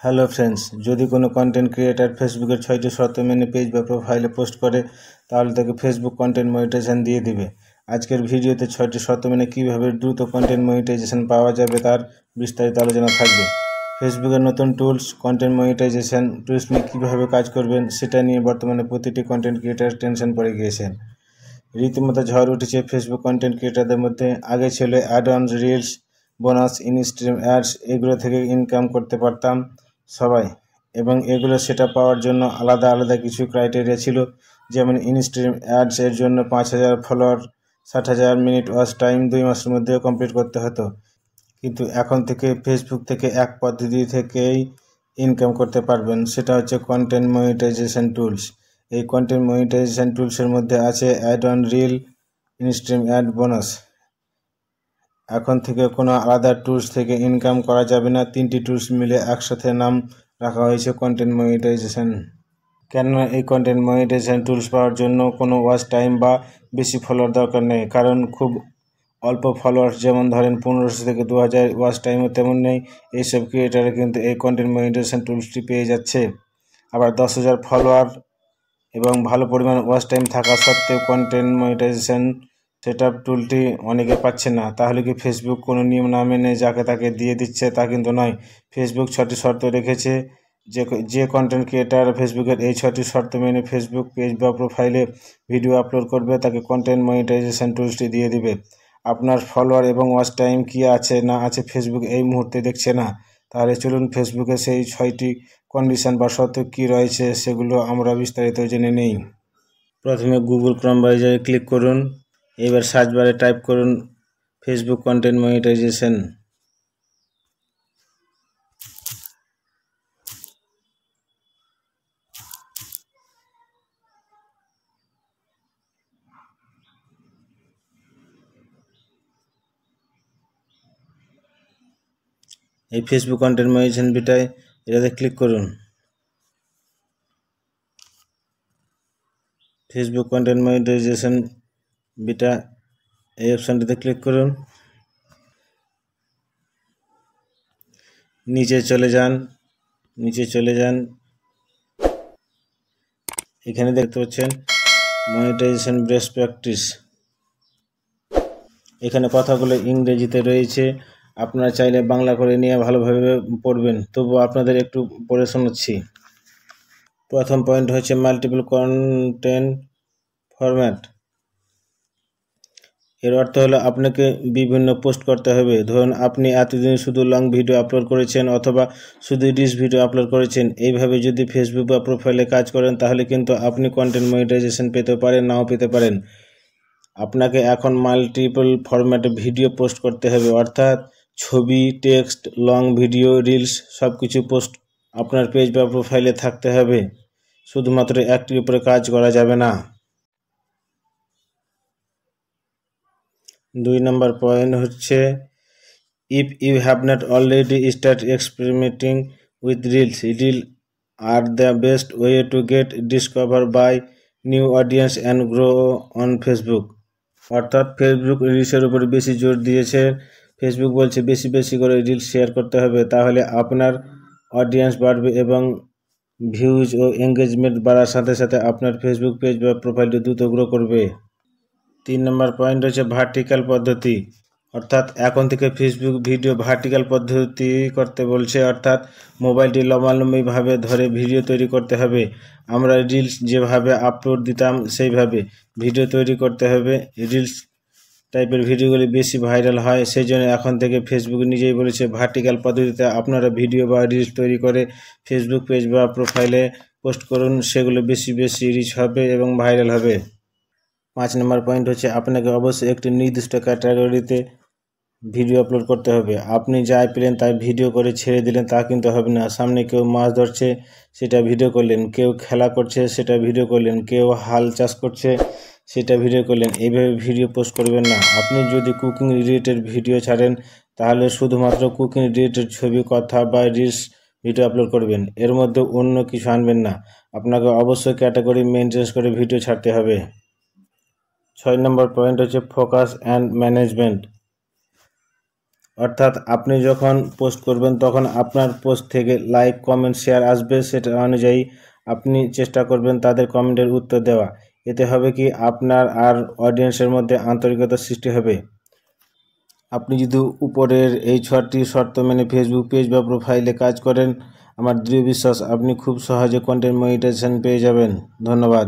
Hello friends, যদি কোনো content creator ফেসবুকের 6টি শর্ত মেনে পেজ বা প্রোফাইলে পোস্ট করে তাহলে তাকে ফেসবুক কন্টেন্ট মনিটাইজেশন দিয়ে দিবে। আজকের ভিডিওতে 6টি শর্ত মেনে কীভাবে দ্রুত কন্টেন্ট মনিটাইজেশন পাওয়া যাবে তার বিস্তারিত আলোচনা থাকবে। ফেসবুকের নতুন টুলস কন্টেন্ট মনিটাইজেশন টুলস নিয়ে কীভাবে কাজ করবেন সেটা নিয়ে বর্তমানে প্রতিটি কন্টেন্ট ক্রিয়েটার টেনশন পড়ে গিয়েছেন। রীতিমতো ঝড় উঠেছে ফেসবুক কন্টেন্ট ক্রিয়েটারদের মধ্যে। আগে ছিল add on, reels, bonus, instream ads, এগুলো থেকে ইনকাম করতে পারতাম সবাই, এবং এগুলো সেটা পাওয়ার জন্য আলাদা আলাদা কিছু ক্রাইটেরিয়া ছিল। যেমন ইনস্ট্রিম অ্যাডস এর জন্য 5,000 ফলোয়ার, 60,000 মিনিট ওয়াচ টাইম 2 মাসের মধ্যে কমপ্লিট করতে হতো। কিন্তু এখন থেকে ফেসবুক থেকে এক পদ্ধতি থেকেই ইনকাম করতে পারবেন, সেটা হচ্ছে কন্টেন্ট মনিটাইজেশন টুলস। এই কন্টেন্ট মনিটাইজেশন টুলসের মধ্যে আছে add on, reel, instream ad, bonus. এখন থেকে কোনো আলাদা টুলস থেকে ইনকাম করা যাবে না। 3টি টুলস মিলে একসাথে নাম রাখা হয়েছে কন্টেন্ট মনিটাইজেশন। কেননা এই কন্টেন্ট মনিটাইজেশন টুলস পাওয়ার জন্য কোনো ওয়াচ টাইম বা বেশি ফলোয়ার দরকার নেই, কারণ খুব অল্প ফলোয়ার্স, যেমন ধরেন 1500 থেকে 2000 ওয়াচ টাইমও তেমন নেই। এইসব ক্রিয়েটাররা কিন্তু এই কন্টেন্ট মনিটাইজেশন টুলসটি পেয়ে যাচ্ছে। আবার 10,000 ফলোয়ার এবং ভালো পরিমাণ ওয়াচ টাইম থাকা সত্ত্বেও কন্টেন্ট মনিটাইজেশন সেটআপ টুলটি অনেকে পাচ্ছে না। তাহলে কি ফেসবুক কোনো নিয়ম না মেনে যাকে তাকে দিয়ে দিচ্ছে? তা কিন্তু নয়। ফেসবুক 6টি শর্ত রেখেছে। যে কন্টেন্ট ক্রিয়েটার ফেসবুকের এই 6টি শর্ত মেনে ফেসবুক পেজ বা প্রোফাইলে ভিডিও আপলোড করবে তাকে কন্টেন্ট মনিটাইজেশন টুলসটি দিয়ে দিবে। আপনার ফলোয়ার এবং ওয়াচ টাইম কি আছে না আছে ফেসবুক এই মুহূর্তে দেখছে না। তাহলে চলুন ফেসবুকে সেই 6টি কন্ডিশন বা শর্ত কী রয়েছে সেগুলো আমরা বিস্তারিত জেনে নেই। প্রথমে গুগল ক্রোম ব্রাউজারে ক্লিক করুন। এবার সার্চ বারে টাইপ করুন ফেসবুক কন্টেন্ট মনিটাইজেশন। এই ফেসবুক কন্টেন্ট মনিটাইজেশন বিটায় এটাতে ক্লিক করুন। ফেসবুক কন্টেন্ট মনিটাইজেশন বিটা এই অপশানটিতে ক্লিক করুন। নিচে চলে যান। এখানে দেখতে পাচ্ছেন মনিটাইজেশন বেস্ট প্র্যাকটিস। এখানে কথাগুলো ইংরেজিতে রয়েছে, আপনারা চাইলে বাংলা করে নিয়ে ভালোভাবে পড়বেন, তবু আপনাদের একটু পড়ে শোনাচ্ছি। প্রথম পয়েন্ট হচ্ছে মাল্টিপল কন্টেন্ট ফরম্যাট। এর অর্থ হলো আপনাকে বিভিন্ন পোস্ট করতে হবে। ধরুন আপনি এতদিন শুধু লং ভিডিও আপলোড করেছেন অথবা শুধু রিলস ভিডিও আপলোড করেছেন। এইভাবে যদি ফেসবুক বা প্রোফাইলে কাজ করেন তাহলে কিন্তু আপনি কন্টেন্ট মনিটাইজেশন পেতে পারেন, নাও পেতে পারেন। আপনাকে এখন মাল্টিপল ফরম্যাটে ভিডিও পোস্ট করতে হবে, অর্থাৎ ছবি, টেক্সট, লং ভিডিও, রিলস সব কিছু পোস্ট আপনার পেজ বা প্রোফাইলে থাকতে হবে। শুধুমাত্র একটির উপরে কাজ করা যাবে না। 2 নম্বর পয়েন্ট হচ্ছে if you have not already start experimenting with reels, reel are the best way to get discover by new audience and grow on Facebook. অর্থাৎ ফেসবুক রিলসের উপর বেশি জোর দিয়েছে। ফেসবুক বলছে বেশি বেশি করে রিলস শেয়ার করতে হবে, তাহলে আপনার অডিয়েন্স বাড়বে এবং ভিউজ ও এঙ্গেজমেন্ট বাড়ার সাথে সাথে আপনার ফেসবুক পেজ বা প্রোফাইলটি দ্রুত গ্রো করবে। 3 নম্বর পয়েন্ট হচ্ছে ভার্টিক্যাল পদ্ধতি। অর্থাৎ এখন থেকে ফেসবুক ভিডিও ভার্টিক্যাল পদ্ধতি করতে বলছে, অর্থাৎ মোবাইলটি লম্বালম্বিভাবে ধরে ভিডিও তৈরি করতে হবে। আমরা রিলস যেভাবে আপলোড দিতাম সেইভাবে ভিডিও তৈরি করতে হবে। রিলস টাইপের ভিডিওগুলি বেশি ভাইরাল হয়, সেই জন্য এখন থেকে ফেসবুক নিজেই বলেছে ভার্টিক্যাল পদ্ধতিতে আপনারা ভিডিও বা রিলস তৈরি করে ফেসবুক পেজ বা প্রোফাইলে পোস্ট করুন, সেগুলো বেশি বেশি রিচ হবে এবং ভাইরাল হবে। 5 নম্বর পয়েন্ট হচ্ছে আপনাকে অবশ্যই একটি নির্দিষ্ট ক্যাটাগরিতে ভিডিও আপলোড করতে হবে। আপনি যাই পেলেন তাই ভিডিও করে ছেড়ে দিলেন তা কিন্তু হবে না। সামনে কেউ মাছ ধরছে সেটা ভিডিও করলেন, কেউ খেলা করছে সেটা ভিডিও করলেন, কেউ হাল চাষ করছে সেটা ভিডিও করলেন। এইভাবে ভিডিও পোস্ট করবেন না। আপনি যদি কুকিং রিলেটেড ভিডিও ছাড়েন তাহলে শুধুমাত্র কুকিং রিলেটেড ছবি, কথা বা রিলস ভিডিও আপলোড করবেন, এর মধ্যে অন্য কিছু আনবেন না। আপনাকে অবশ্যই ক্যাটাগরি মেনটেন করে ভিডিও ছাড়তে হবে। 6 নম্বর পয়েন্ট হচ্ছে ফোকাস অ্যান্ড ম্যানেজমেন্ট। অর্থাৎ আপনি যখন পোস্ট করবেন তখন আপনার পোস্ট থেকে লাইক, কমেন্ট, শেয়ার আসবে, সেটা অনুযায়ী আপনি চেষ্টা করবেন তাদের কমেন্টের উত্তর দেওয়া। এতে হবে কি, আপনার আর অডিয়েন্সের মধ্যে আন্তরিকতা সৃষ্টি হবে। আপনি যদি উপরের এই 6টি শর্ত মেনে ফেসবুক পেজ বা প্রোফাইলে কাজ করেন, আমার দৃঢ় বিশ্বাস আপনি খুব সহজে কন্টেন্ট মনিটাইজেশন পেয়ে যাবেন। ধন্যবাদ।